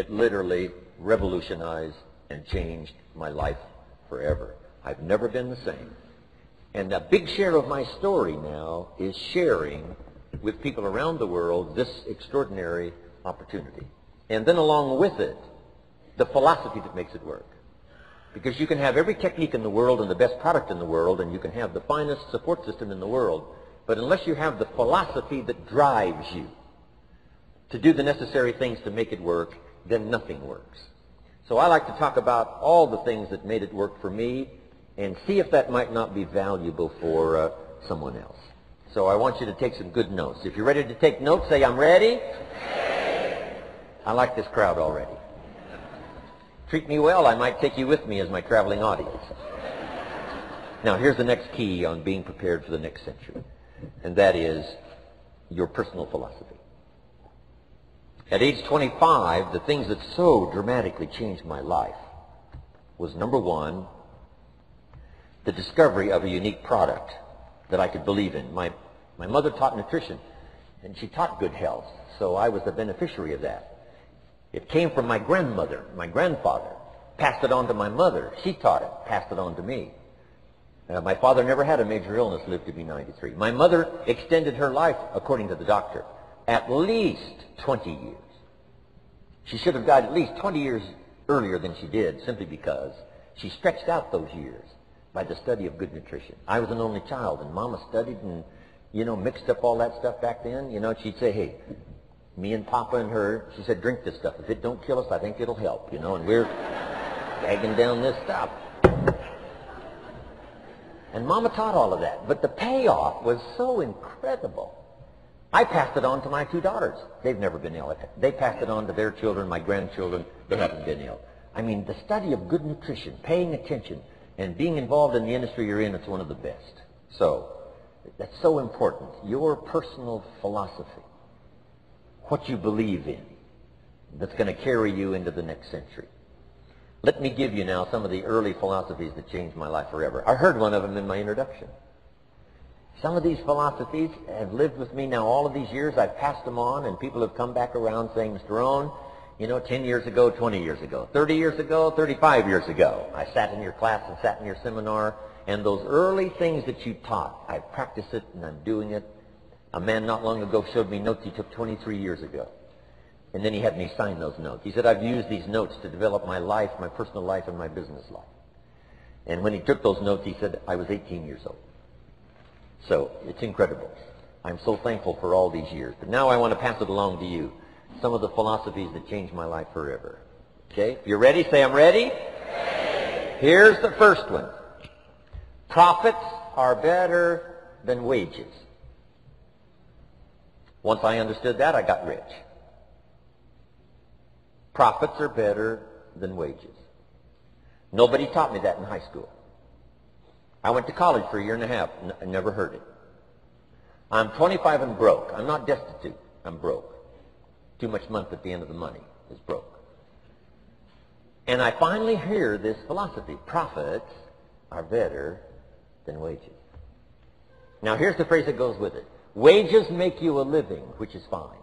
It literally revolutionized and changed my life forever. I've never been the same. And a big share of my story now is sharing with people around the world this extraordinary opportunity. And then along with it, the philosophy that makes it work. Because you can have every technique in the world and the best product in the world, and you can have the finest support system in the world, but unless you have the philosophy that drives you to do the necessary things to make it work, then nothing works. So I like to talk about all the things that made it work for me and see if that might not be valuable for someone else. So I want you to take some good notes. If you're ready to take notes, say, I'm ready. I like this crowd already. Treat me well, I might take you with me as my traveling audience. Now, here's the next key on being prepared for the next century, and that is your personal philosophy. At age 25, the things that so dramatically changed my life was, number one, the discovery of a unique product that I could believe in. My mother taught nutrition, and she taught good health, so I was the beneficiary of that. It came from my grandmother, my grandfather, passed it on to my mother. She taught it, passed it on to me. My father never had a major illness, lived to be 93. My mother extended her life, according to the doctor, at least 20 years. She should have died at least 20 years earlier than she did, simply because she stretched out those years by the study of good nutrition. I was an only child, and Mama studied and, mixed up all that stuff back then. She'd say, hey, me and Papa and her, she said, drink this stuff. If it don't kill us, I think it'll help, and we're gagging down this stuff. And Mama taught all of that. But the payoff was so incredible. I passed it on to my two daughters. They've never been ill. They passed it on to their children, my grandchildren. They haven't been ill. I mean, the study of good nutrition, paying attention, and being involved in the industry you're in, it's one of the best. So, that's so important. Your personal philosophy. What you believe in, that's going to carry you into the next century. Let me give you now some of the early philosophies that changed my life forever. I heard one of them in my introduction. Some of these philosophies have lived with me now all of these years. I've passed them on, and people have come back around saying, Mr. Rohn, 10 years ago, 20 years ago, 30 years ago, 35 years ago, I sat in your class and sat in your seminar, and those early things that you taught, I practice it and I'm doing it. A man not long ago showed me notes he took 23 years ago. And then he had me sign those notes. He said, I've used these notes to develop my life, my personal life, and my business life. And when he took those notes, he said, I was 18 years old. So, it's incredible. I'm so thankful for all these years. But now I want to pass it along to you. Some of the philosophies that changed my life forever. Okay? If you're ready, say, I'm ready. Here's the first one. Profits are better than wages. Once I understood that, I got rich. Profits are better than wages. Nobody taught me that in high school. I went to college for a year and a half. I never heard it. I'm 25 and broke. I'm not destitute. I'm broke. Too much month at the end of the money is broke. And I finally hear this philosophy. Profits are better than wages. Now here's the phrase that goes with it. Wages make you a living, which is fine.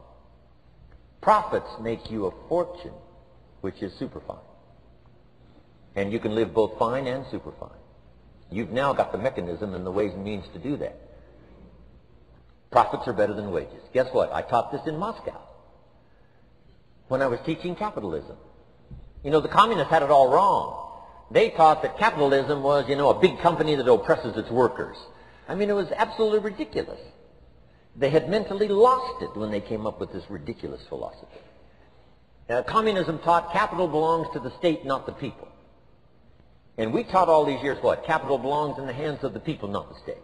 Profits make you a fortune, which is super fine. And you can live both fine and super fine. You've now got the mechanism and the ways and means to do that. Profits are better than wages. Guess what? I taught this in Moscow when I was teaching capitalism. The communists had it all wrong. They thought that capitalism was, a big company that oppresses its workers. I mean, it was absolutely ridiculous. They had mentally lost it when they came up with this ridiculous philosophy. Communism taught capital belongs to the state, not the people. And we taught all these years what? Capital belongs in the hands of the people, not the state.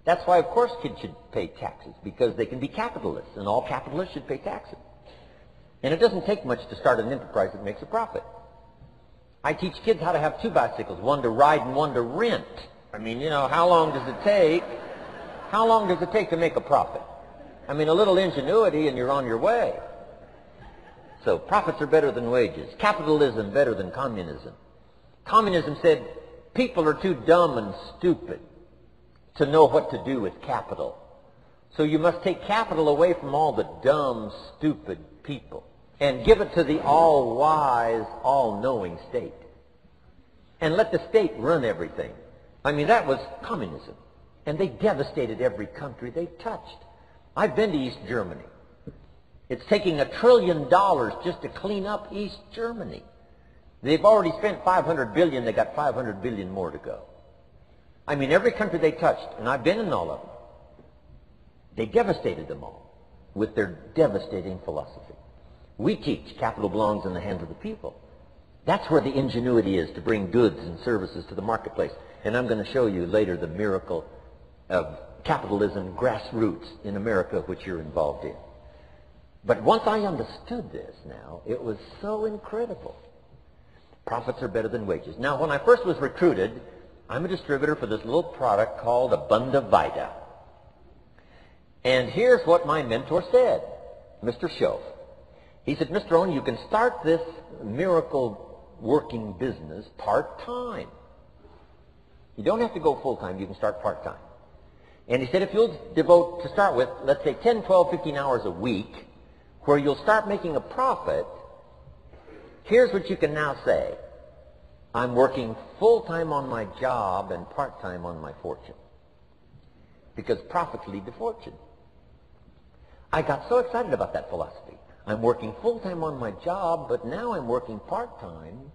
That's why, of course, kids should pay taxes, because they can be capitalists, and all capitalists should pay taxes. And it doesn't take much to start an enterprise that makes a profit. I teach kids how to have two bicycles, one to ride and one to rent. I mean, how long does it take? How long does it take to make a profit? I mean, a little ingenuity and you're on your way. So profits are better than wages. Capitalism better than communism. Communism said people are too dumb and stupid to know what to do with capital. So you must take capital away from all the dumb, stupid people. and give it to the all-wise, all-knowing state. And let the state run everything. I mean, that was communism. And they devastated every country they touched. I've been to East Germany. It's taking $1 trillion just to clean up East Germany. They've already spent $500 billion. They got $500 billion more to go. I mean, every country they touched, and I've been in all of them, they devastated them all with their devastating philosophy. We teach capital belongs in the hands of the people. That's where the ingenuity is to bring goods and services to the marketplace. And I'm going to show you later the miracle of capitalism grassroots in America, which you're involved in. But once I understood this now, it was so incredible. Profits are better than wages. Now, when I first was recruited, I'm a distributor for this little product called Abunda Vita. And here's what my mentor said, Mr. Schoaf. He said, Mr. Owen, you can start this miracle working business part-time. You don't have to go full-time. You can start part-time. And he said, if you'll devote, to start with, let's say 10, 12, 15 hours a week, where you'll start making a profit, here's what you can now say. I'm working full-time on my job and part-time on my fortune. Because profits lead to fortune. I got so excited about that philosophy. I'm working full-time on my job, but now I'm working part-time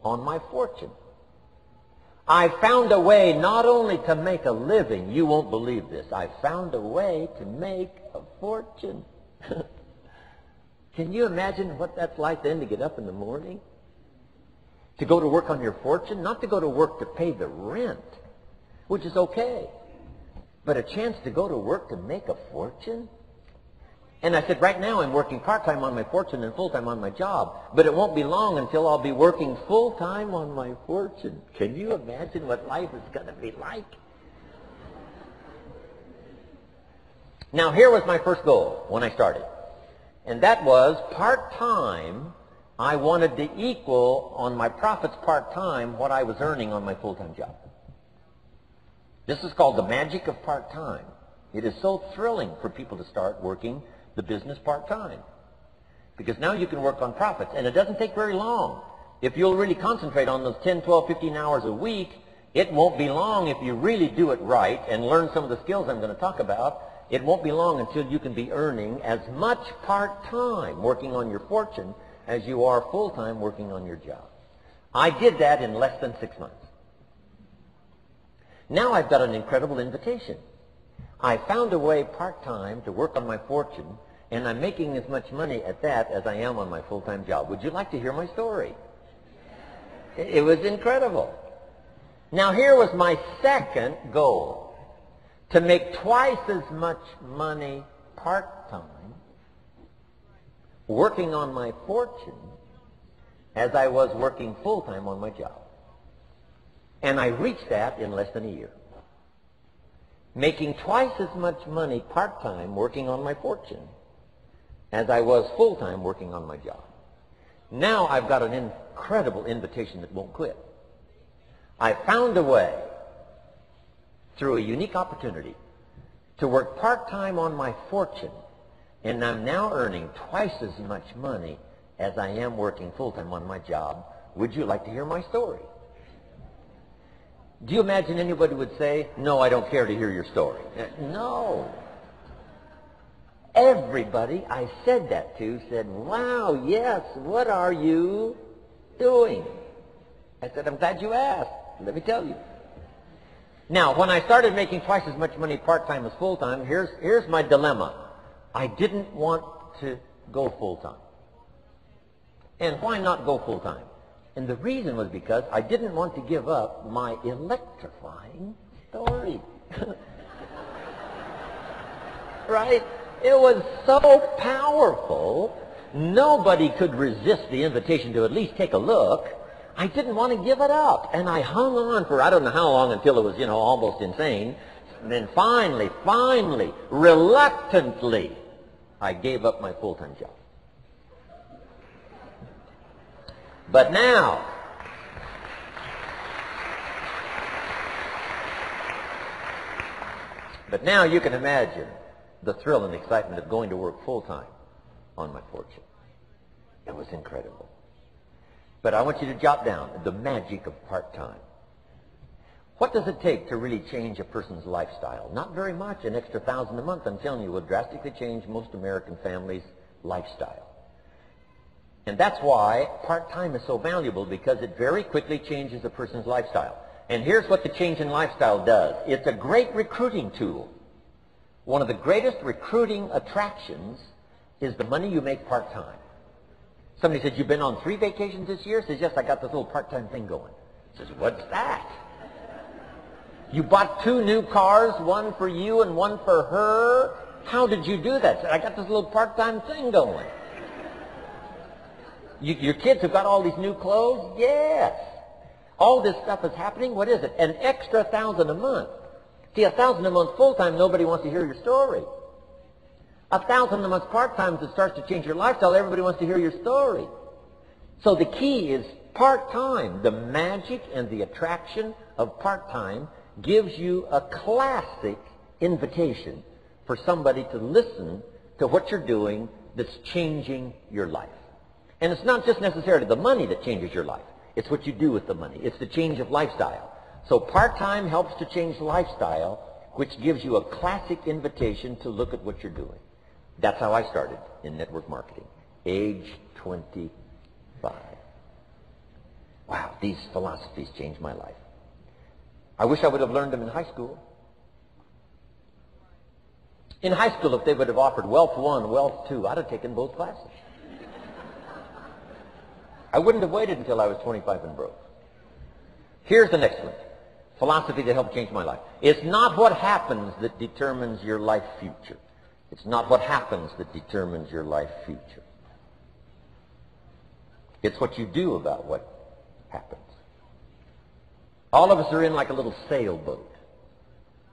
on my fortune. I found a way not only to make a living, you won't believe this, I found a way to make a fortune. Can you imagine what that's like then to get up in the morning? To go to work on your fortune? Not to go to work to pay the rent, which is okay, but a chance to go to work to make a fortune? And I said, right now I'm working part-time on my fortune and full-time on my job, but it won't be long until I'll be working full-time on my fortune. Can you imagine what life is going to be like? Now, here was my first goal when I started, and that was part-time. I wanted to equal on my profits part-time what I was earning on my full-time job. This is called the magic of part-time. It is so thrilling for people to start working the business part-time, because now you can work on profits, and it doesn't take very long. If you'll really concentrate on those 10, 12, 15 hours a week, it won't be long if you really do it right and learn some of the skills I'm going to talk about. It won't be long until you can be earning as much part-time working on your fortune as you are full-time working on your job. I did that in less than 6 months. Now I've got an incredible invitation. I found a way part-time to work on my fortune, and I'm making as much money at that as I am on my full-time job. Would you like to hear my story? It was incredible. Now here was my second goal, to make twice as much money part-time working on my fortune as I was working full-time on my job. And I reached that in less than a year. Making twice as much money part-time working on my fortune as I was full-time working on my job. Now I've got an incredible invitation that won't quit. I found a way, through a unique opportunity, to work part-time on my fortune, and I'm now earning twice as much money as I am working full-time on my job. Would you like to hear my story? Do you imagine anybody would say, no, I don't care to hear your story? No. Everybody I said that to said, wow, yes, what are you doing? I said, I'm glad you asked. Let me tell you. Now, when I started making twice as much money part-time as full-time, here's my dilemma. I didn't want to go full-time. And why not go full-time? And the reason was because I didn't want to give up my electrifying story. Right? It was so powerful, nobody could resist the invitation to at least take a look. I didn't want to give it up. And I hung on for I don't know how long until it was, almost insane. And then finally, reluctantly, I gave up my full-time job. But now you can imagine the thrill and excitement of going to work full-time on my fortune. It was incredible. But I want you to jot down the magic of part-time. What does it take to really change a person's lifestyle? Not very much. An extra $1,000 a month, I'm telling you, will drastically change most American families' lifestyle. And that's why part-time is so valuable, because it very quickly changes a person's lifestyle. And here's what the change in lifestyle does. It's a great recruiting tool. One of the greatest recruiting attractions is the money you make part-time. Somebody said, you've been on 3 vacations this year? Says, yes, I got this little part-time thing going. Says, what's that? You bought 2 new cars, one for you and one for her. How did you do that? Said, I got this little part-time thing going. Your kids have got all these new clothes? Yes. All this stuff is happening. What is it? An extra $1,000 a month. See, $1,000 a month full-time, nobody wants to hear your story. $1,000 a month part-time that starts to change your lifestyle, everybody wants to hear your story. So the key is part-time. The magic and the attraction of part-time gives you a classic invitation for somebody to listen to what you're doing that's changing your life. And it's not just necessarily the money that changes your life. It's what you do with the money. It's the change of lifestyle. So part-time helps to change lifestyle, which gives you a classic invitation to look at what you're doing. That's how I started in network marketing, age 25. Wow, these philosophies changed my life. I wish I would have learned them in high school. In high school, if they would have offered Wealth 1, Wealth 2, I'd have taken both classes. I wouldn't have waited until I was 25 and broke. Here's the next one. Philosophy that helped change my life. It's not what happens that determines your life future. It's not what happens that determines your life future. It's what you do about what happens. All of us are in like a little sailboat.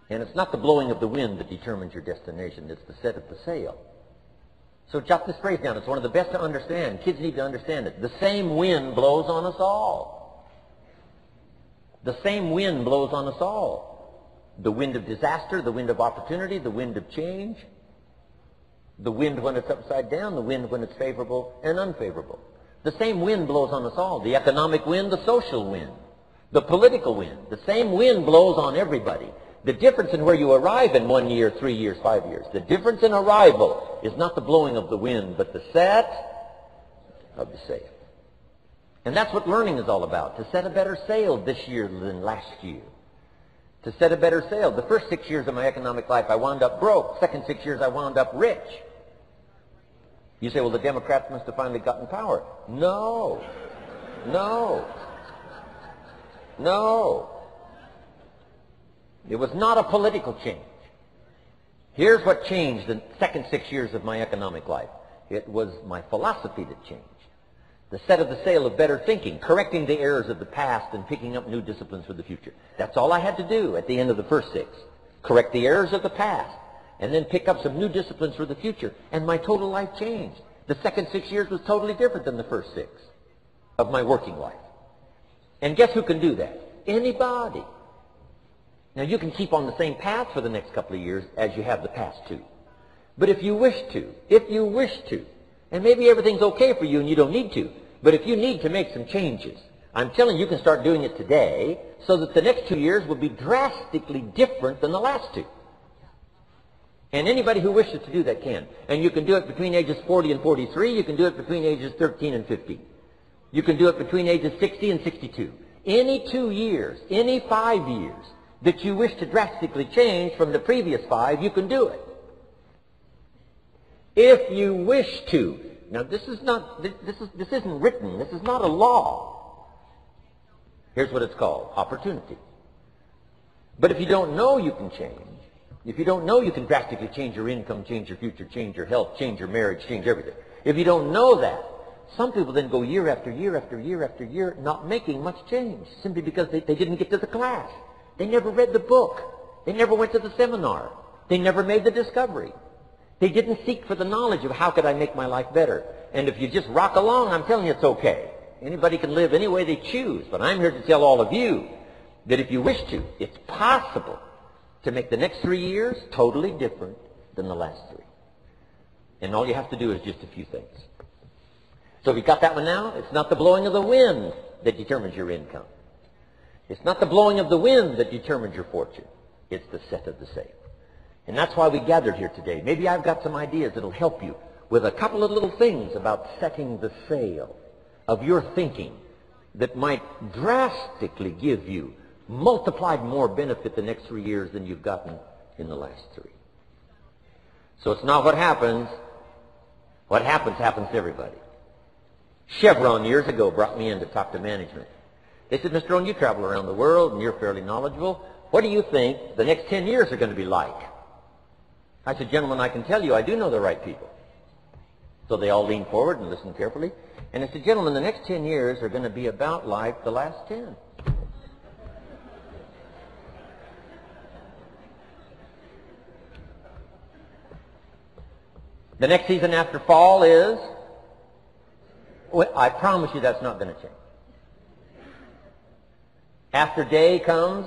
And it's not the blowing of the wind that determines your destination. It's the set of the sail. So jot this phrase down. It's one of the best to understand. Kids need to understand it. The same wind blows on us all. The same wind blows on us all. The wind of disaster, the wind of opportunity, the wind of change. The wind when it's upside down, the wind when it's favorable and unfavorable. The same wind blows on us all. The economic wind, the social wind, the political wind. The same wind blows on everybody. The difference in where you arrive in 1 year, 3 years, 5 years, the difference in arrival is not the blowing of the wind, but the set of the sail. And that's what learning is all about, to set a better sail this year than last year. To set a better sail. The first 6 years of my economic life, I wound up broke. Second 6 years, I wound up rich. You say, well, the Democrats must have finally gotten power. No. No. No. It was not a political change. Here's what changed the second 6 years of my economic life. It was my philosophy that changed. The set of the sail of better thinking, correcting the errors of the past and picking up new disciplines for the future. That's all I had to do at the end of the first 6. Correct the errors of the past and then pick up some new disciplines for the future. And my total life changed. The second 6 years was totally different than the first 6 of my working life. And guess who can do that? Anybody. Now, you can keep on the same path for the next couple of years as you have the past 2. But if you wish to, and maybe everything's okay for you and you don't need to, but if you need to make some changes, I'm telling you, you can start doing it today so that the next 2 years will be drastically different than the last 2. And anybody who wishes to do that can. And you can do it between ages 40 and 43. You can do it between ages 13 and 15. You can do it between ages 60 and 62. Any 2 years, any 5 years that you wish to drastically change from the previous 5, you can do it. If you wish to. Now, this isn't written. This is not a law. Here's what it's called, opportunity. But if you don't know you can change, if you don't know you can drastically change your income, change your future, change your health, change your marriage, change everything. If you don't know that, some people then go year after year after year after year not making much change simply because they didn't get to the class. They never read the book. They never went to the seminar. They never made the discovery. They didn't seek for the knowledge of how could I make my life better. And if you just rock along, I'm telling you it's okay. Anybody can live any way they choose. But I'm here to tell all of you that if you wish to, it's possible to make the next 3 years totally different than the last 3. And all you have to do is just a few things. So if you got that one now, it's not the blowing of the wind that determines your income. It's not the blowing of the wind that determines your fortune. It's the set of the sail. And that's why we gathered here today. Maybe I've got some ideas that'll help you with a couple of little things about setting the sail of your thinking that might drastically give you multiplied more benefit the next 3 years than you've gotten in the last 3. So it's not what happens. What happens to everybody. Chevron years ago brought me in to talk to management. They said, Mr. Owen, you travel around the world and you're fairly knowledgeable. What do you think the next 10 years are going to be like? I said, gentlemen, I can tell you I do know the right people. So they all leaned forward and listened carefully. And I said, gentlemen, the next 10 years are going to be about like the last 10. The next season after fall is, well, I promise you that's not going to change. After day comes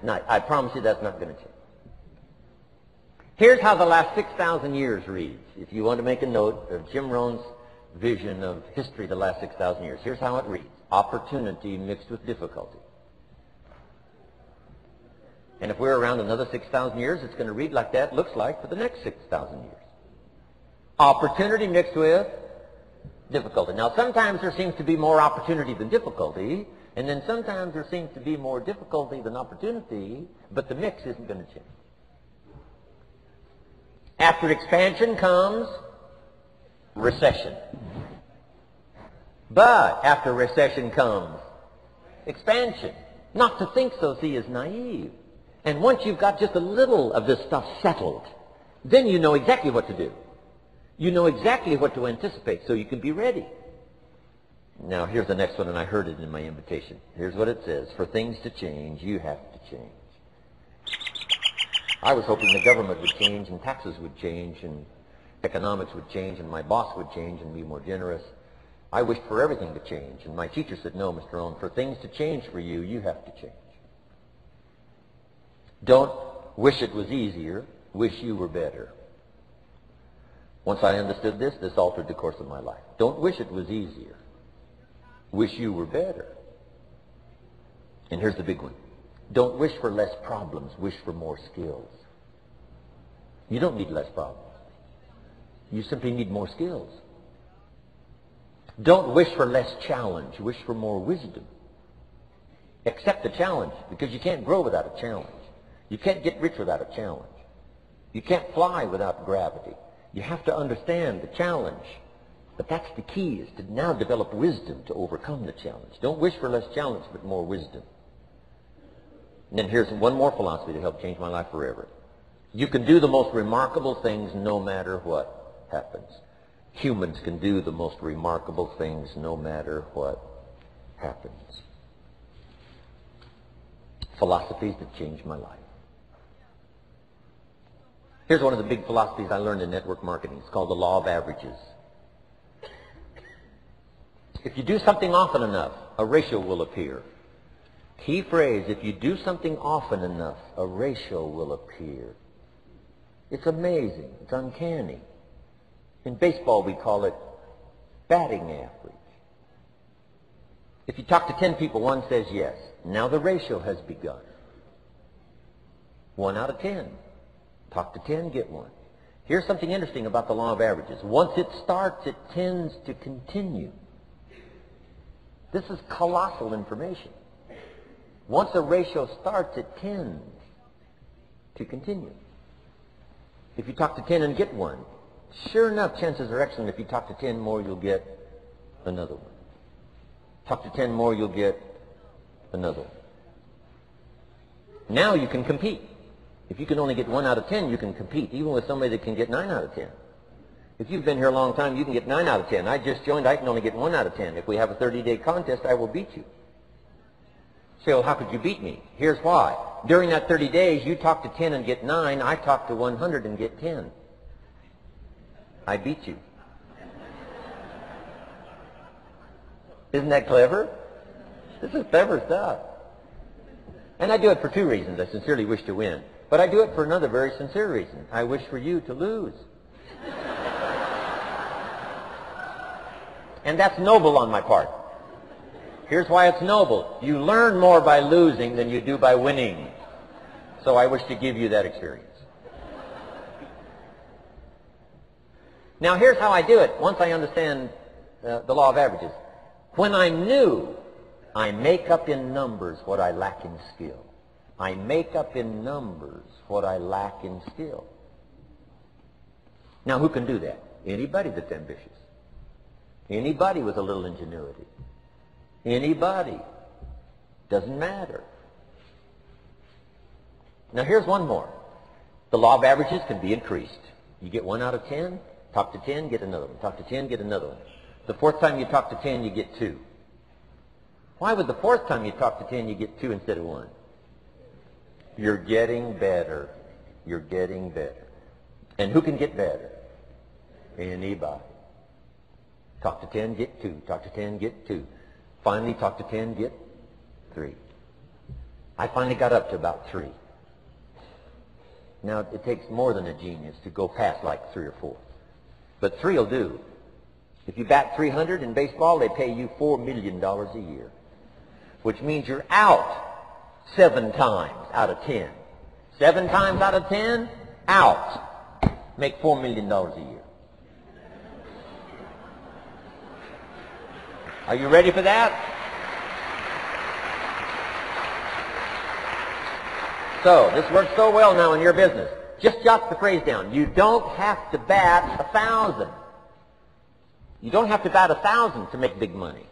night. I promise you that's not going to change. Here's how the last 6,000 years reads. If you want to make a note of Jim Rohn's vision of history the last 6,000 years, here's how it reads. Opportunity mixed with difficulty. And if we're around another 6,000 years, it's going to read like that looks like for the next 6,000 years. Opportunity mixed with difficulty. Now, sometimes there seems to be more opportunity than difficulty, and then sometimes there seems to be more difficulty than opportunity, but the mix isn't going to change. After expansion comes recession. But after recession comes expansion. Not to think so, see, is naive. And once you've got just a little of this stuff settled, then you know exactly what to do. You know exactly what to anticipate, so you can be ready. Now, here's the next one, and I heard it in my invitation. Here's what it says. For things to change, you have to change. I was hoping the government would change, and taxes would change, and economics would change, and my boss would change and be more generous. I wished for everything to change, and my teacher said, no, Mr. Owen, for things to change for you, you have to change. Don't wish it was easier, wish you were better. Once I understood this, this altered the course of my life. Don't wish it was easier, wish you were better. And here's the big one. Don't wish for less problems, wish for more skills. You don't need less problems. You simply need more skills. Don't wish for less challenge, wish for more wisdom. Accept the challenge, because you can't grow without a challenge. You can't get rich without a challenge. You can't fly without gravity. You have to understand the challenge. But that's the key, is to now develop wisdom to overcome the challenge. Don't wish for less challenge, but more wisdom. And then here's one more philosophy to help change my life forever. You can do the most remarkable things no matter what happens. Humans can do the most remarkable things no matter what happens. Philosophies that changed my life. Here's one of the big philosophies I learned in network marketing. It's called the law of averages. If you do something often enough, a ratio will appear. Key phrase, if you do something often enough, a ratio will appear. It's amazing. It's uncanny. In baseball, we call it batting average. If you talk to 10 people, one says yes. Now the ratio has begun. 1 out of 10. Talk to 10, get 1. Here's something interesting about the law of averages. Once it starts, it tends to continue. This is colossal information. Once a ratio starts, it tends to continue. If you talk to 10 and get 1, sure enough, chances are excellent. If you talk to 10 more, you'll get another one. Talk to 10 more, you'll get another one. Now you can compete. If you can only get 1 out of 10, you can compete, even with somebody that can get 9 out of 10. If you've been here a long time, you can get 9 out of 10. I just joined, I can only get 1 out of 10. If we have a 30-day contest, I will beat you. Say, well, how could you beat me? Here's why. During that 30 days, you talk to 10 and get 9. I talk to 100 and get 10. I beat you. Isn't that clever? This is clever stuff. And I do it for 2 reasons. I sincerely wish to win. But I do it for another very sincere reason. I wish for you to lose. And that's noble on my part. Here's why it's noble. You learn more by losing than you do by winning. So I wish to give you that experience. Now here's how I do it once I understand the law of averages. When I'm new, I make up in numbers what I lack in skill. I make up in numbers what I lack in skill. Now who can do that? Anybody that's ambitious. Anybody with a little ingenuity. Anybody. Doesn't matter. Now here's one more. The law of averages can be increased. You get 1 out of 10, talk to 10, get another one. Talk to 10, get another one. The fourth time you talk to 10, you get 2. Why would the fourth time you talk to 10, you get 2 instead of 1? You're getting better. You're getting better. And who can get better? Anybody. Talk to 10, get 2. Talk to 10, get 2. Finally, talk to 10, get 3. I finally got up to about 3. Now, it takes more than a genius to go past like 3 or 4. But 3 will do. If you bat 300 in baseball, they pay you $4 million a year, which means you're out 7 times out of 10. 7 times out of 10, out. Make $4 million a year. Are you ready for that? So, this works so well now in your business. Just jot the phrase down. You don't have to bat 1,000. You don't have to bat 1,000 to make big money.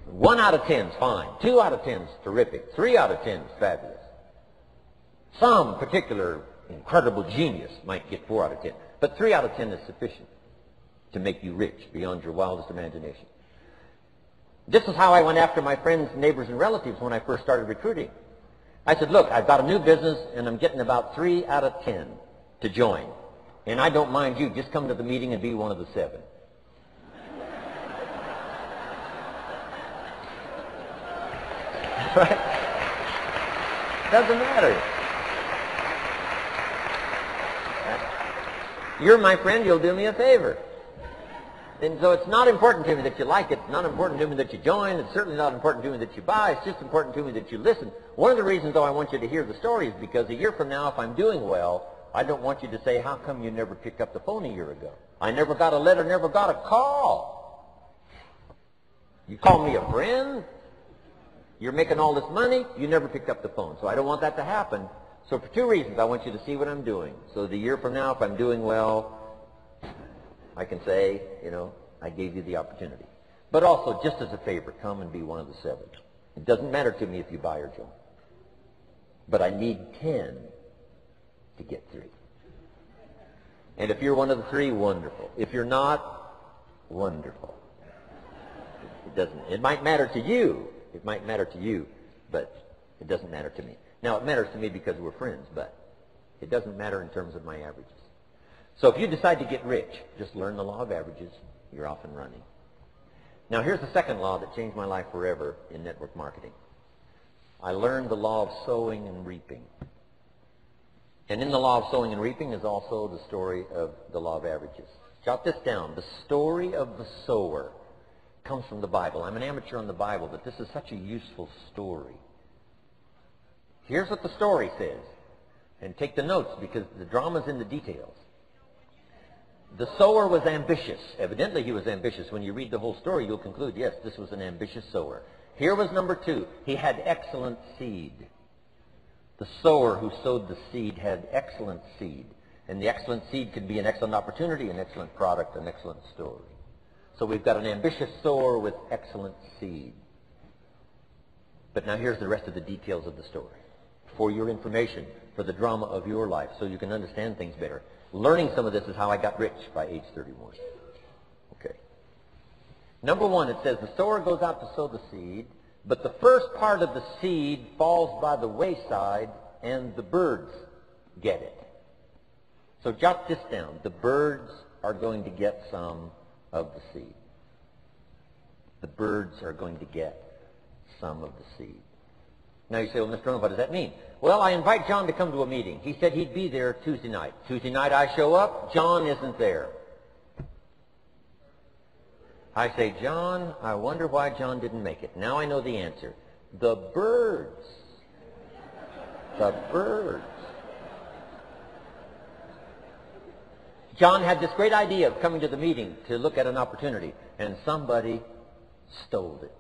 1 out of 10 is fine. 2 out of 10 is terrific. 3 out of 10 is fabulous. Some particular incredible genius might get 4 out of 10. But 3 out of 10 is sufficient to make you rich beyond your wildest imagination. This is how I went after my friends, neighbors, and relatives when I first started recruiting. I said, look, I've got a new business, and I'm getting about 3 out of 10 to join. And I don't mind you. Just come to the meeting and be one of the 7. Right? Doesn't matter. You're my friend. You'll do me a favor. And so it's not important to me that you like it. It's not important to me that you join. It's certainly not important to me that you buy. It's just important to me that you listen. One of the reasons, though, I want you to hear the story is because a year from now, if I'm doing well, I don't want you to say, how come you never picked up the phone a year ago? I never got a letter, never got a call. You call me a friend. You're making all this money. You never picked up the phone. So I don't want that to happen. So for 2 reasons, I want you to see what I'm doing. So the year from now, if I'm doing well, I can say, you know, I gave you the opportunity. But also, just as a favor, come and be one of the 7. It doesn't matter to me if you buy or join. But I need 10 to get 3. And if you're one of the 3, wonderful. If you're not, wonderful. It might matter to you. It might matter to you, but it doesn't matter to me. Now, it matters to me because we're friends, but it doesn't matter in terms of my averages. So if you decide to get rich, just learn the law of averages. You're off and running. Now here's the second law that changed my life forever in network marketing. I learned the law of sowing and reaping. And in the law of sowing and reaping is also the story of the law of averages. Jot this down. The story of the sower comes from the Bible. I'm an amateur on the Bible, but this is such a useful story. Here's what the story says. And take the notes because the drama's in the details. The sower was ambitious. Evidently he was ambitious. When you read the whole story, you'll conclude, yes, this was an ambitious sower. Here was number 2. He had excellent seed. The sower who sowed the seed had excellent seed. And the excellent seed could be an excellent opportunity, an excellent product, an excellent story. So we've got an ambitious sower with excellent seed. But now here's the rest of the details of the story. For your information, for the drama of your life, so you can understand things better. Learning some of this is how I got rich by age 31. Okay. Number 1, it says the sower goes out to sow the seed, but the first part of the seed falls by the wayside and the birds get it. So jot this down. The birds are going to get some of the seed. The birds are going to get some of the seed. Now you say, well, Mr. Rowan, what does that mean? Well, I invite John to come to a meeting. He said he'd be there Tuesday night. Tuesday night I show up, John isn't there. I say, John, I wonder why John didn't make it. Now I know the answer. The birds. The birds. John had this great idea of coming to the meeting to look at an opportunity, and somebody stole it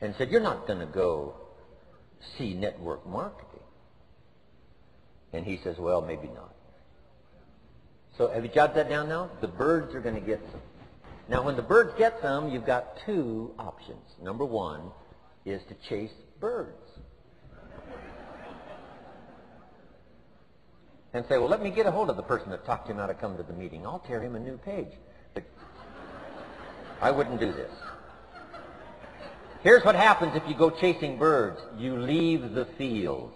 and said, you're not going to go see network marketing. And he says, well, maybe not. So have you jotted that down now? The birds are going to get some. Now, when the birds get some, you've got two options. Number one is to chase birds. And say, well, let me get a hold of the person that talked him out of coming to the meeting. I'll tear him a new page. But I wouldn't do this. Here's what happens if you go chasing birds. You leave the field.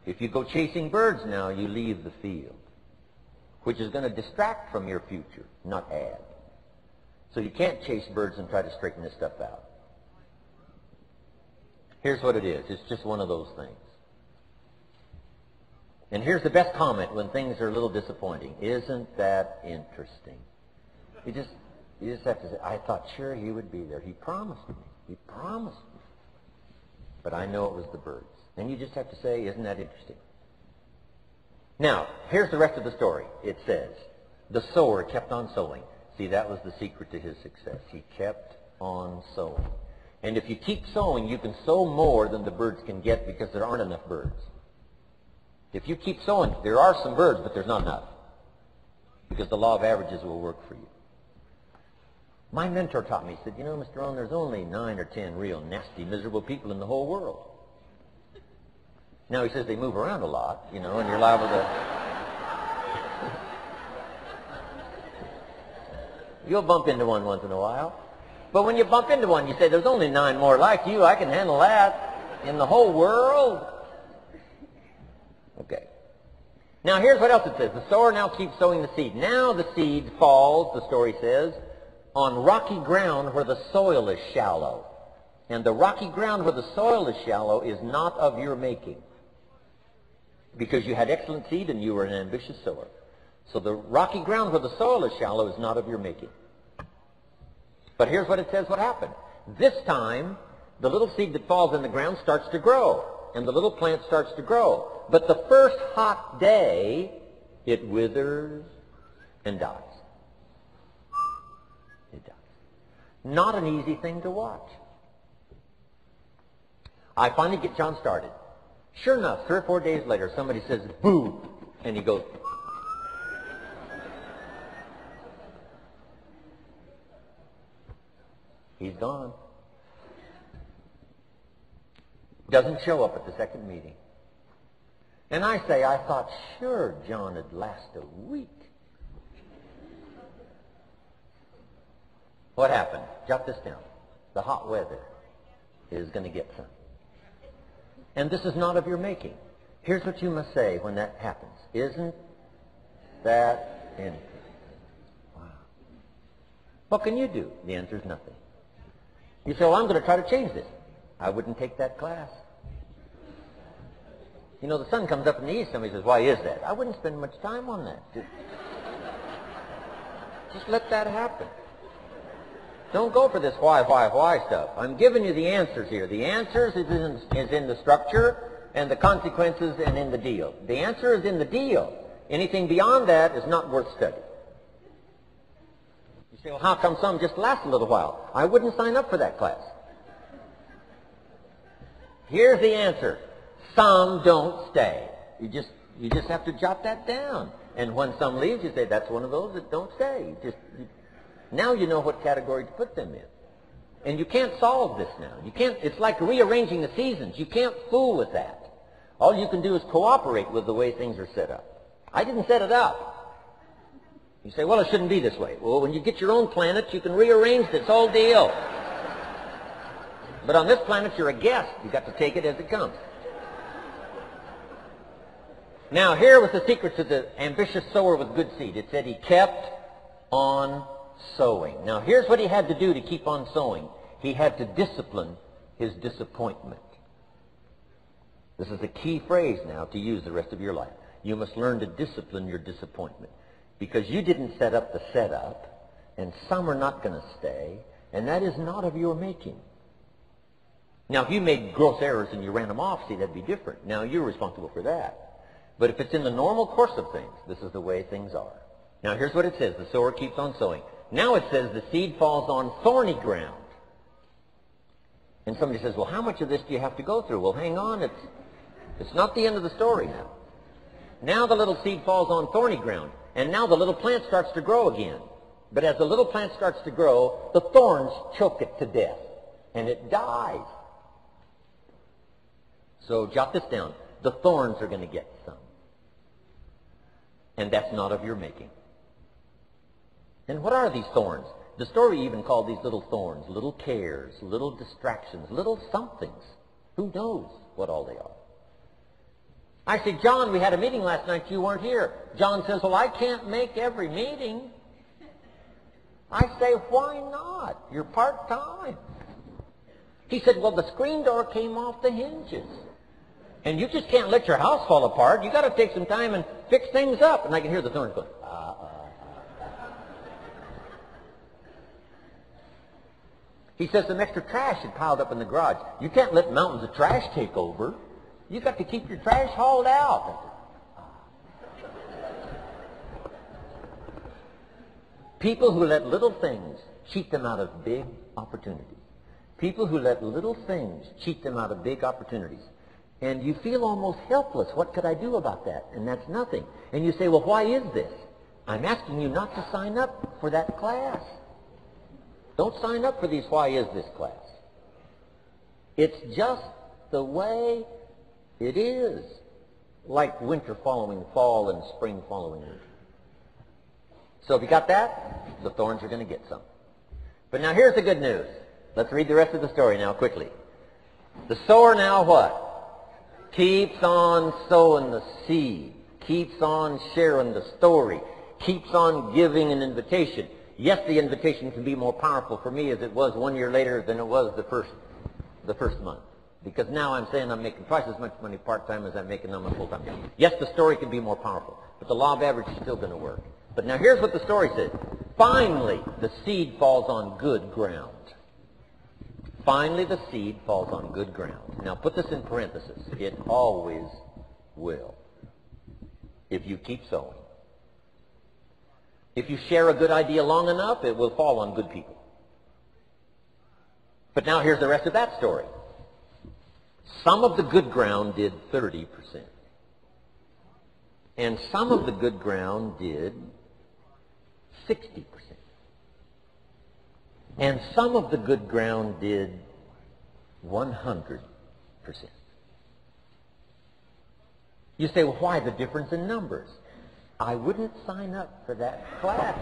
If you go chasing birds now, you leave the field, which is going to distract from your future, not add. So you can't chase birds and try to straighten this stuff out. Here's what it is. It's just one of those things. And here's the best comment when things are a little disappointing. Isn't that interesting? You just have to say, I thought sure he would be there. He promised me. He promised me. But I know it was the birds. And you just have to say, isn't that interesting? Now, here's the rest of the story. It says, the sower kept on sowing. See, that was the secret to his success. He kept on sowing. And if you keep sowing, you can sow more than the birds can get because there aren't enough birds. If you keep sowing, there are some birds, but there's not enough. Because the law of averages will work for you. My mentor taught me, he said, you know, Mr. Owen, there's only 9 or 10 real nasty, miserable people in the whole world. Now, he says they move around a lot, you know, and you're liable to... You'll bump into one once in a while. But when you bump into one, you say, there's only 9 more like you. I can handle that in the whole world. Okay. Now, here's what else it says. The sower now keeps sowing the seed. Now the seed falls, the story says, on rocky ground where the soil is shallow. And the rocky ground where the soil is shallow is not of your making. Because you had excellent seed and you were an ambitious sower. So the rocky ground where the soil is shallow is not of your making. But here's what it says what happened. This time, the little seed that falls in the ground starts to grow. And the little plant starts to grow. But the first hot day, it withers and dies. It dies. Not an easy thing to watch. I finally get John started. Sure enough, 3 or 4 days later, somebody says, boo, and he goes, he's gone. Doesn't show up at the second meeting. And I say, I thought, sure, John would last a week. What happened? Jot this down. The hot weather is going to get some. And this is not of your making. Here's what you must say when that happens. Isn't that interesting? Wow. What can you do? The answer is nothing. You say, well, I'm going to try to change this. I wouldn't take that class. You know, the sun comes up in the east. Somebody says, why is that? I wouldn't spend much time on that. Just let that happen. Don't go for this why stuff. I'm giving you the answers here. The answers is in the structure and the consequences and in the deal. The answer is in the deal. Anything beyond that is not worth study. You say, well, how come some just last a little while? I wouldn't sign up for that class. Here's the answer. Some don't stay. You just have to jot that down. And when some leaves, you say, that's one of those that don't stay. Now you know what category to put them in. And you can't solve this now. You can't. It's like rearranging the seasons. You can't fool with that. All you can do is cooperate with the way things are set up. I didn't set it up. You say, well, it shouldn't be this way. Well, when you get your own planet, you can rearrange this whole deal. But on this planet, you're a guest. You've got to take it as it comes. Now, here was the secret to the ambitious sower with good seed. It said he kept on sowing. Now, here's what he had to do to keep on sowing. He had to discipline his disappointment. This is a key phrase now to use the rest of your life. You must learn to discipline your disappointment. Because you didn't set up the setup. and some are not going to stay, and that is not of your making. Now, if you made gross errors and you ran them off, see, that'd be different. Now, you're responsible for that. But if it's in the normal course of things, this is the way things are. Now, here's what it says. The sower keeps on sowing. Now it says the seed falls on thorny ground. And somebody says, well, how much of this do you have to go through? Well, hang on. It's not the end of the story now. Now the little seed falls on thorny ground. And now the little plant starts to grow again. But as the little plant starts to grow, the thorns choke it to death. And it dies. So jot this down. The thorns are going to get some. And that's not of your making. And what are these thorns? The story even called these little thorns, little cares, little distractions, little somethings. Who knows what all they are? I said, John, we had a meeting last night. You weren't here. John says, well, I can't make every meeting. I say, why not? You're part-time. He said, well, the screen door came off the hinges. And you just can't let your house fall apart. You got to take some time and fix things up. And I can hear the thorns going, He says some extra trash had piled up in the garage. You can't let mountains of trash take over. You got to keep your trash hauled out. People who let little things cheat them out of big opportunities. People who let little things cheat them out of big opportunities. And you feel almost helpless. What could I do about that? And that's nothing. And you say, well, why is this? I'm asking you not to sign up for that class. Don't sign up for these why is this class. It's just the way it is. Like winter following fall and spring following winter. So if you got that, the thorns are going to get some. But now here's the good news. Let's read the rest of the story now quickly. The sower now what? Keeps on sowing the seed. Keeps on sharing the story. Keeps on giving an invitation. Yes, the invitation can be more powerful for me as it was 1 year later than it was the first month. Because now I'm saying I'm making twice as much money part-time as I'm making on my full-time job. Yes, the story can be more powerful, but the law of average is still going to work. But now here's what the story says. Finally, the seed falls on good ground. Finally, the seed falls on good ground. Now put this in parentheses. It always will. If you keep sowing. If you share a good idea long enough, it will fall on good people. But now here's the rest of that story. Some of the good ground did 30%. And some of the good ground did 60%. And some of the good ground did 100%. You say, well, why the difference in numbers? I wouldn't sign up for that class.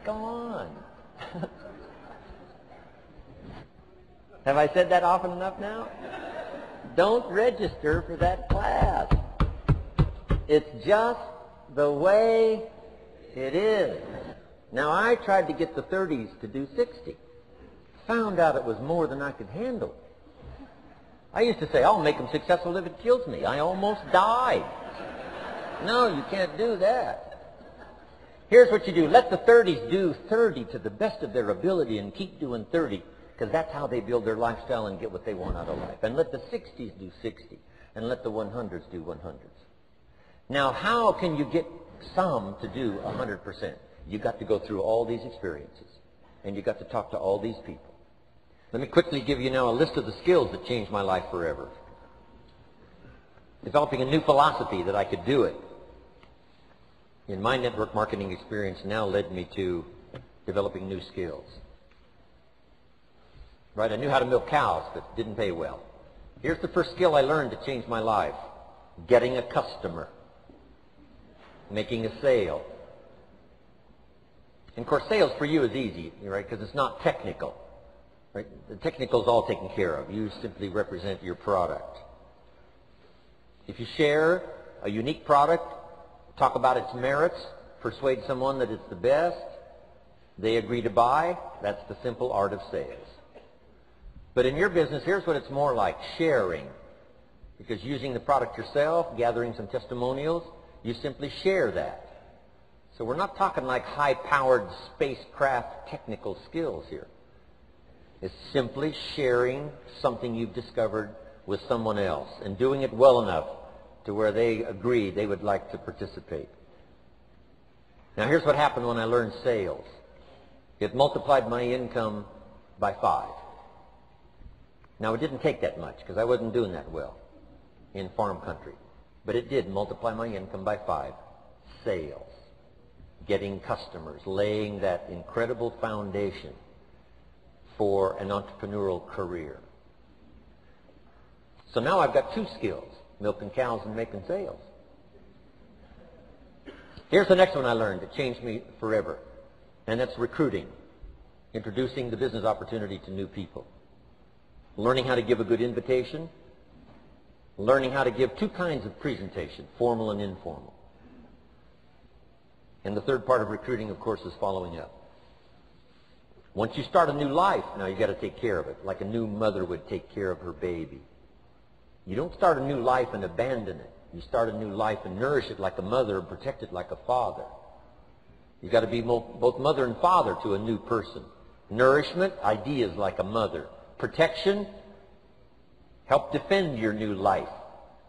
Go on. Have I said that often enough now? Don't register for that class. It's just the way it is. Now, I tried to get the 30s to do 60. Found out it was more than I could handle. I used to say, I'll make them successful if it kills me. I almost died. No, you can't do that. Here's what you do. Let the 30s do 30 to the best of their ability and keep doing 30, because that's how they build their lifestyle and get what they want out of life. And let the 60s do 60, and let the 100s do 100s. Now, how can you get some to do 100%? You got to go through all these experiences, and you got to talk to all these people. Let me quickly give you now a list of the skills that changed my life forever. Developing a new philosophy that I could do it in my network marketing experience now led me to developing new skills. Right, I knew how to milk cows, but didn't pay well. Here's the first skill I learned to change my life. Getting a customer. Making a sale. And of course, sales for you is easy, right, because it's not technical. Right? The technical is all taken care of. You simply represent your product. If you share a unique product, talk about its merits, persuade someone that it's the best, they agree to buy, that's the simple art of sales. But in your business, here's what it's more like, sharing. Because using the product yourself, gathering some testimonials, you simply share that. So we're not talking like high-powered spacecraft technical skills here. It's simply sharing something you've discovered with someone else and doing it well enough to where they agree they would like to participate. Now here's what happened when I learned sales. It multiplied my income by 5. Now it didn't take that much because I wasn't doing that well in farm country. But it did multiply my income by 5. Sales. Getting customers. Laying that incredible foundation for an entrepreneurial career. So now I've got 2 skills. Milking cows and making sales. Here's the next one I learned. It changed me forever. And that's recruiting. Introducing the business opportunity to new people. Learning how to give a good invitation. Learning how to give 2 kinds of presentation, formal and informal. And the third part of recruiting, of course, is following up. Once you start a new life, now you've got to take care of it, like a new mother would take care of her baby. You don't start a new life and abandon it. You start a new life and nourish it like a mother and protect it like a father. You've got to be both mother and father to a new person. Nourishment, ideas like a mother. Protection, help defend your new life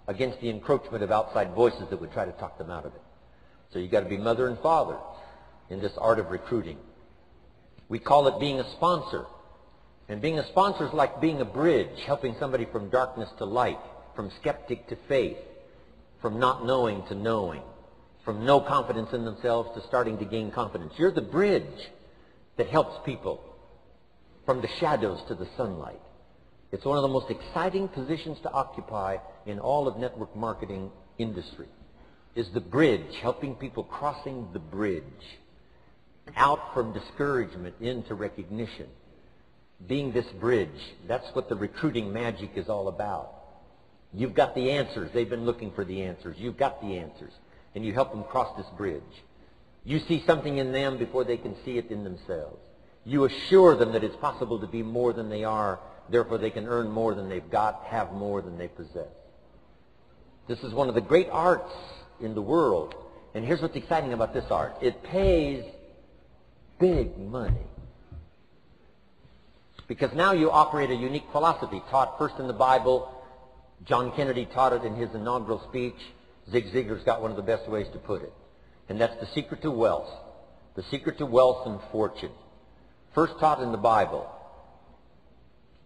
against the encroachment of outside voices that would try to talk them out of it. So you've got to be mother and father in this art of recruiting. We call it being a sponsor. And being a sponsor is like being a bridge, helping somebody from darkness to light, from skeptic to faith, from not knowing to knowing, from no confidence in themselves to starting to gain confidence. You're the bridge that helps people from the shadows to the sunlight. It's one of the most exciting positions to occupy in all of network marketing industry, is the bridge, helping people crossing the bridge, out from discouragement into recognition. Being this bridge, that's what the recruiting magic is all about. You've got the answers. They've been looking for the answers. You've got the answers. And you help them cross this bridge. You see something in them before they can see it in themselves. You assure them that it's possible to be more than they are, therefore they can earn more than they've got, have more than they possess. This is one of the great arts in the world. And here's what's exciting about this art. It pays big money. Because now you operate a unique philosophy taught first in the Bible. John Kennedy taught it in his inaugural speech. Zig Ziglar's got one of the best ways to put it. And that's the secret to wealth. The secret to wealth and fortune. First taught in the Bible.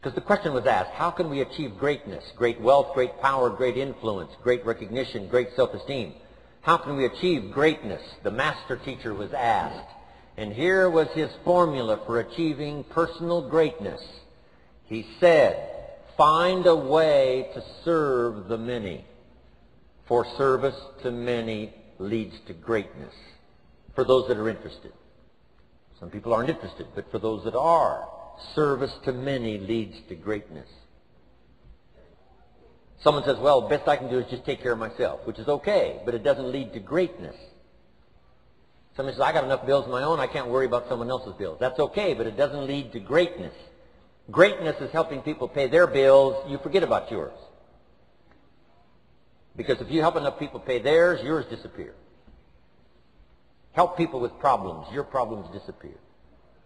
Because the question was asked, how can we achieve greatness? Great wealth, great power, great influence, great recognition, great self-esteem. How can we achieve greatness? The master teacher was asked. And here was his formula for achieving personal greatness. He said, find a way to serve the many. For service to many leads to greatness. For those that are interested. Some people aren't interested, but for those that are, service to many leads to greatness. Someone says, well, the best I can do is just take care of myself, which is okay, but it doesn't lead to greatness. Somebody says, I got enough bills of my own, I can't worry about someone else's bills. That's okay, but it doesn't lead to greatness. Greatness is helping people pay their bills, you forget about yours. Because if you help enough people pay theirs, yours disappear. Help people with problems, your problems disappear.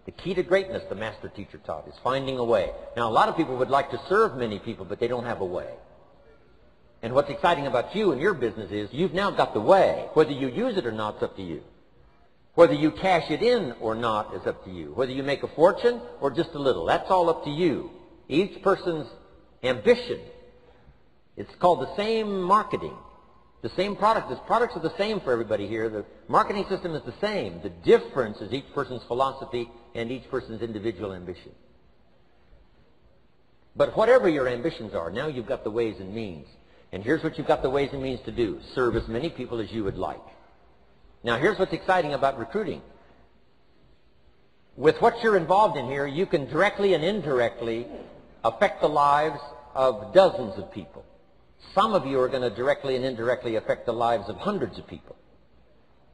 The key to greatness, the master teacher taught, is finding a way. Now, a lot of people would like to serve many people, but they don't have a way. And what's exciting about you and your business is you've now got the way. Whether you use it or not, it's up to you. Whether you cash it in or not is up to you. Whether you make a fortune or just a little, that's all up to you. Each person's ambition, it's called the same marketing. The same product. The products are the same for everybody here. The marketing system is the same. The difference is each person's philosophy and each person's individual ambition. But whatever your ambitions are, now you've got the ways and means. And here's what you've got the ways and means to do. Serve as many people as you would like. Now here's what's exciting about recruiting. With what you're involved in here, you can directly and indirectly affect the lives of dozens of people. Some of you are going to directly and indirectly affect the lives of hundreds of people.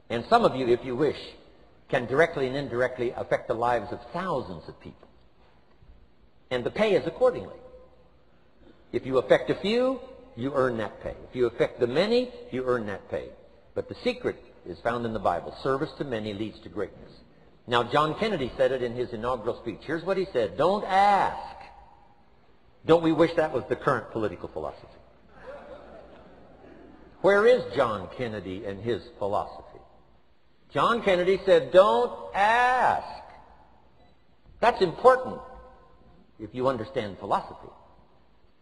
And some of you, if you wish, can directly and indirectly affect the lives of thousands of people. And the pay is accordingly. If you affect a few, you earn that pay. If you affect the many, you earn that pay. But the secret is found in the Bible. Service to many leads to greatness. Now, John Kennedy said it in his inaugural speech. Here's what he said. Don't ask. Don't we wish that was the current political philosophy? Where is John Kennedy and his philosophy? John Kennedy said, don't ask. That's important if you understand philosophy.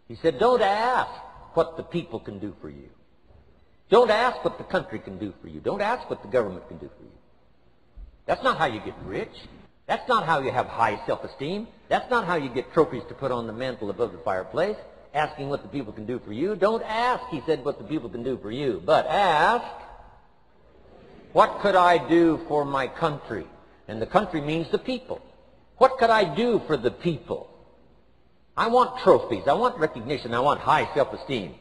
He said, don't ask what the people can do for you. Don't ask what the country can do for you. Don't ask what the government can do for you. That's not how you get rich. That's not how you have high self-esteem. That's not how you get trophies to put on the mantle above the fireplace, asking what the people can do for you. Don't ask, he said, what the people can do for you, but ask, what could I do for my country? And the country means the people. What could I do for the people? I want trophies. I want recognition. I want high self-esteem.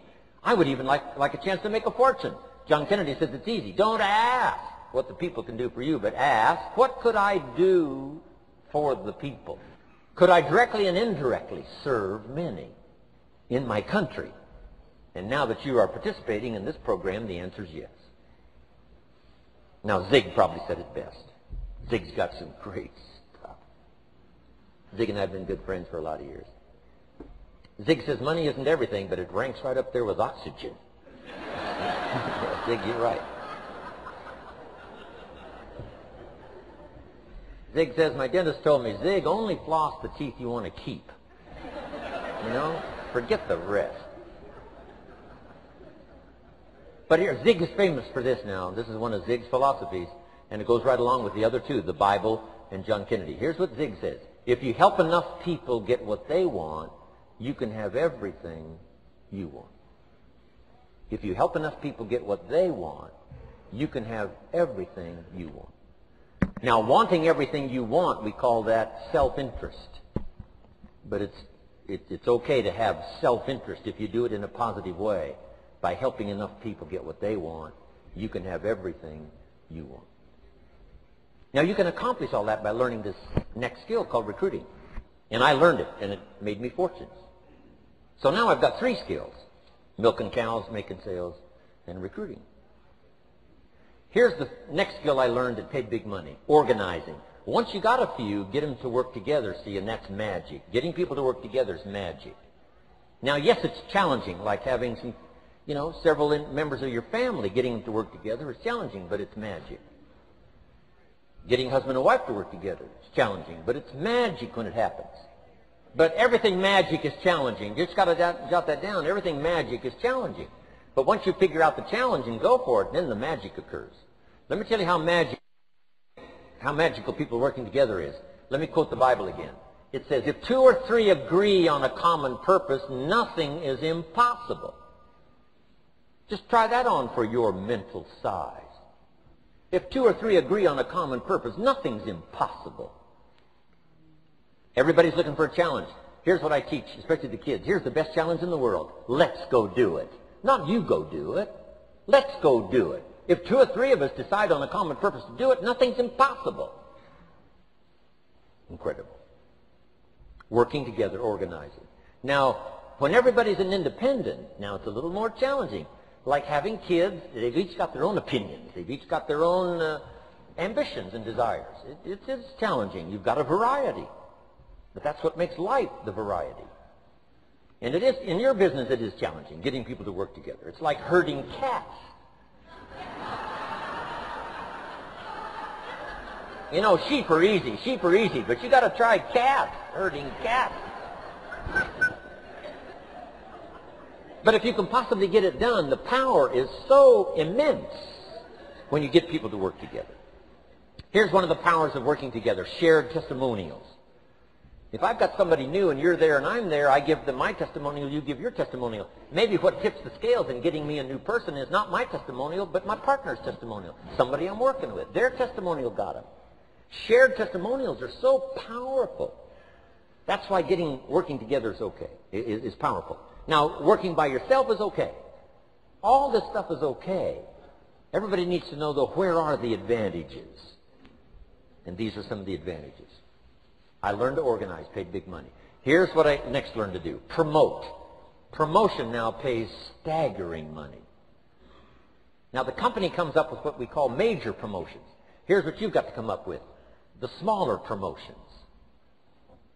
I would even like a chance to make a fortune. John Kennedy says it's easy. Don't ask what the people can do for you, but ask, what could I do for the people? Could I directly and indirectly serve many in my country? And now that you are participating in this program, the answer is yes. Now, Zig probably said it best. Zig's got some great stuff. Zig and I have been good friends for a lot of years. Zig says money isn't everything, but it ranks right up there with oxygen. Zig, you're right. Zig says, my dentist told me, Zig, only floss the teeth you want to keep. You know, forget the rest. But here, Zig is famous for this now. This is one of Zig's philosophies, and it goes right along with the other two, the Bible and John Kennedy. Here's what Zig says. If you help enough people get what they want, you can have everything you want. If you help enough people get what they want, you can have everything you want. Now, wanting everything you want, we call that self-interest. But it's okay to have self-interest if you do it in a positive way. By helping enough people get what they want, you can have everything you want. Now, you can accomplish all that by learning this next skill called recruiting. And I learned it, and it made me fortunes. So now I've got 3 skills: milking cows, making sales, and recruiting. Here's the next skill I learned that paid big money: organizing. Once you got a few, get them to work together, see, and that's magic. Getting people to work together is magic. Now, yes, it's challenging, like having some, several members of your family, getting them to work together is challenging, but it's magic. Getting husband and wife to work together is challenging, but it's magic when it happens. But everything magic is challenging. You just got to jot that down. Everything magic is challenging. But once you figure out the challenge and go for it, then the magic occurs. Let me tell you how magical people working together is. Let me quote the Bible again. It says, if 2 or 3 agree on a common purpose, nothing is impossible. Just try that on for your mental size. If 2 or 3 agree on a common purpose, nothing's impossible. Everybody's looking for a challenge. Here's what I teach, especially the kids. Here's the best challenge in the world. Let's go do it. Not you go do it. Let's go do it. If 2 or 3 of us decide on a common purpose to do it, nothing's impossible. Incredible. Working together, organizing. Now, when everybody's an independent, now it's a little more challenging. Like having kids, they've each got their own opinions. They've each got their own ambitions and desires. It's challenging. You've got a variety. But that's what makes life, the variety. And it is, in your business, it is challenging, getting people to work together. It's like herding cats. Sheep are easy, but you got to try cats, herding cats. But if you can possibly get it done, the power is so immense when you get people to work together. Here's one of the powers of working together: shared testimonials. If I've got somebody new and you're there and I'm there, I give them my testimonial, you give your testimonial. Maybe what tips the scales in getting me a new person is not my testimonial, but my partner's testimonial. Somebody I'm working with. Their testimonial got them. Shared testimonials are so powerful. That's why working together is okay, is powerful. Now, working by yourself is okay. All this stuff is okay. Everybody needs to know, though, where are the advantages? And these are some of the advantages. I learned to organize, paid big money. Here's what I next learned to do: promote. Promotion now pays staggering money. Now, the company comes up with what we call major promotions. Here's what you've got to come up with: the smaller promotions.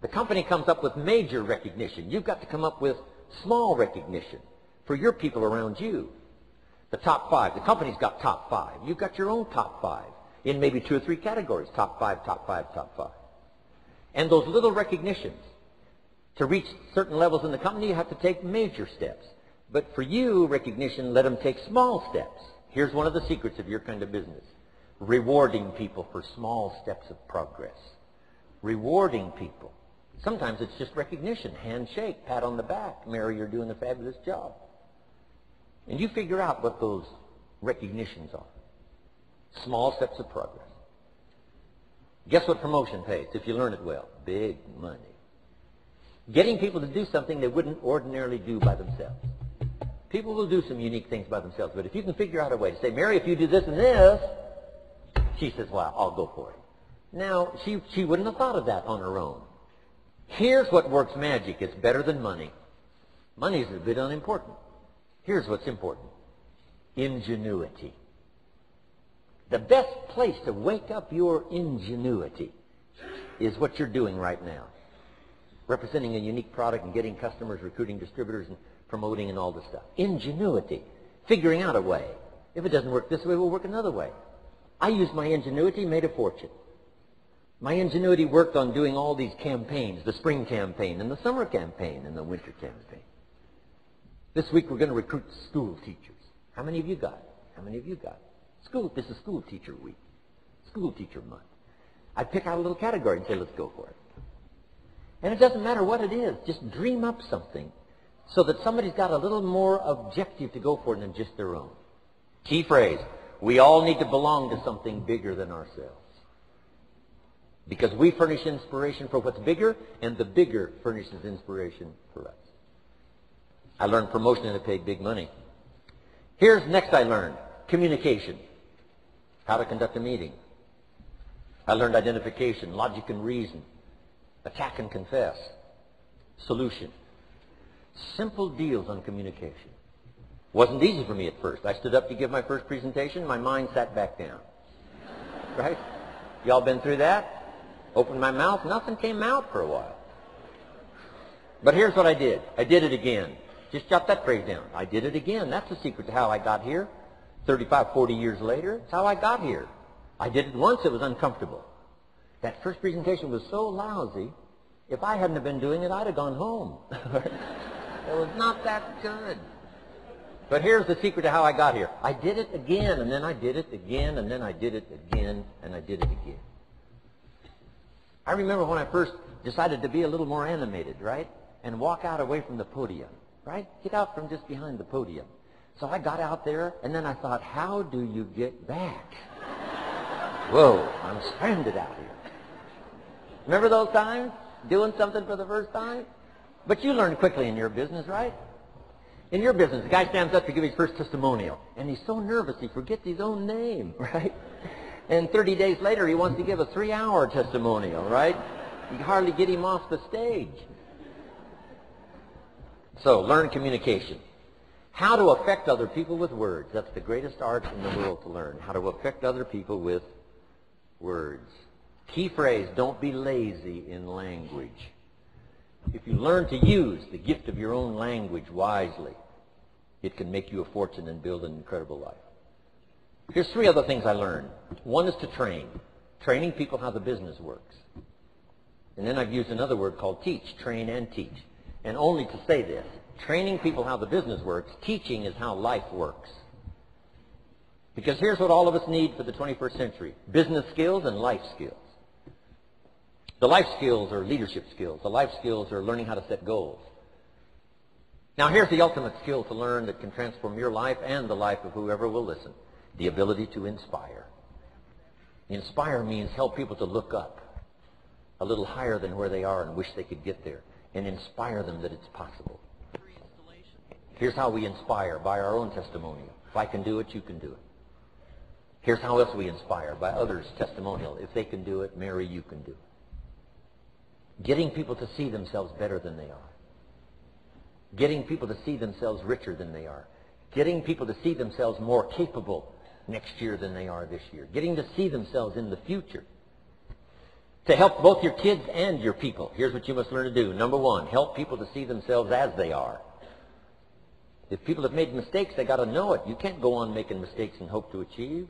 The company comes up with major recognition. You've got to come up with small recognition for your people around you. The top 5. The company's got top 5. You've got your own top 5 in maybe 2 or 3 categories. Top 5, top 5, top 5. And those little recognitions, to reach certain levels in the company, you have to take major steps. But for you, recognition, let them take small steps. Here's one of the secrets of your kind of business: rewarding people for small steps of progress. Rewarding people. Sometimes it's just recognition, handshake, pat on the back. Mary, you're doing a fabulous job. And you figure out what those recognitions are. Small steps of progress. Guess what promotion pays, if you learn it well? Big money. Getting people to do something they wouldn't ordinarily do by themselves. People will do some unique things by themselves, but if you can figure out a way to say, Mary, if you do this and this, she says, well, I'll go for it. Now, she wouldn't have thought of that on her own. Here's what works magic. It's better than money. Money is a bit unimportant. Here's what's important: ingenuity. The best place to wake up your ingenuity is what you're doing right now. Representing a unique product and getting customers, recruiting distributors, and promoting and all this stuff. Ingenuity. Figuring out a way. If it doesn't work this way, we'll work another way. I used my ingenuity, made a fortune. My ingenuity worked on doing all these campaigns: the spring campaign and the summer campaign and the winter campaign. This week we're going to recruit school teachers. How many of you got it? How many of you got it? This is school teacher week. School teacher month. I'd pick out a little category and say, let's go for it. And it doesn't matter what it is. Just dream up something so that somebody's got a little more objective to go for than just their own. Key phrase: we all need to belong to something bigger than ourselves. Because we furnish inspiration for what's bigger, and the bigger furnishes inspiration for us. I learned promotion and it paid big money. Here's next I learned: communication. How to conduct a meeting. I learned identification, logic and reason, attack and confess, solution. Simple deals on communication. Wasn't easy for me at first. I stood up to give my first presentation. My mind sat back down. Right? Y'all been through that? Opened my mouth, nothing came out for a while. But here's what I did. I did it again. Just jot that phrase down. I did it again. That's the secret to how I got here. 35, 40 years later, it's how I got here. I did it once, it was uncomfortable. That first presentation was so lousy, if I hadn't have been doing it, I'd have gone home. It was not that good. But here's the secret to how I got here. I did it again, and then I did it again, and then I did it again, and I did it again. I remember when I first decided to be a little more animated, right? And walk out away from the podium, right? Get out from just behind the podium. So I got out there, and then I thought, how do you get back? Whoa, I'm stranded out here. Remember those times? Doing something for the first time? But you learn quickly in your business, right? In your business, the guy stands up to give his first testimonial, and he's so nervous he forgets his own name, right? And 30 days later, he wants to give a 3-hour testimonial, right? You can hardly get him off the stage. So, learn communication. How to affect other people with words. That's the greatest art in the world to learn. How to affect other people with words. Key phrase: don't be lazy in language. If you learn to use the gift of your own language wisely, it can make you a fortune and build an incredible life. Here's 3 other things I learned. One is to train. Training people how the business works. And then I've used another word called teach. Train and teach. And only to say this: training people how the business works, teaching is how life works. Because here's what all of us need for the 21st century: business skills and life skills. The life skills are leadership skills. The life skills are learning how to set goals. Now here's the ultimate skill to learn that can transform your life and the life of whoever will listen: the ability to inspire. Inspire means help people to look up a little higher than where they are and wish they could get there, and inspire them that it's possible. Here's how we inspire: by our own testimonial. If I can do it, you can do it. Here's how else we inspire: by others' testimonial. If they can do it, Mary, you can do it. Getting people to see themselves better than they are. Getting people to see themselves richer than they are. Getting people to see themselves more capable next year than they are this year. Getting to see themselves in the future. To help both your kids and your people. Here's what you must learn to do. Number one, help people to see themselves as they are. If people have made mistakes, they got to know it. You can't go on making mistakes and hope to achieve.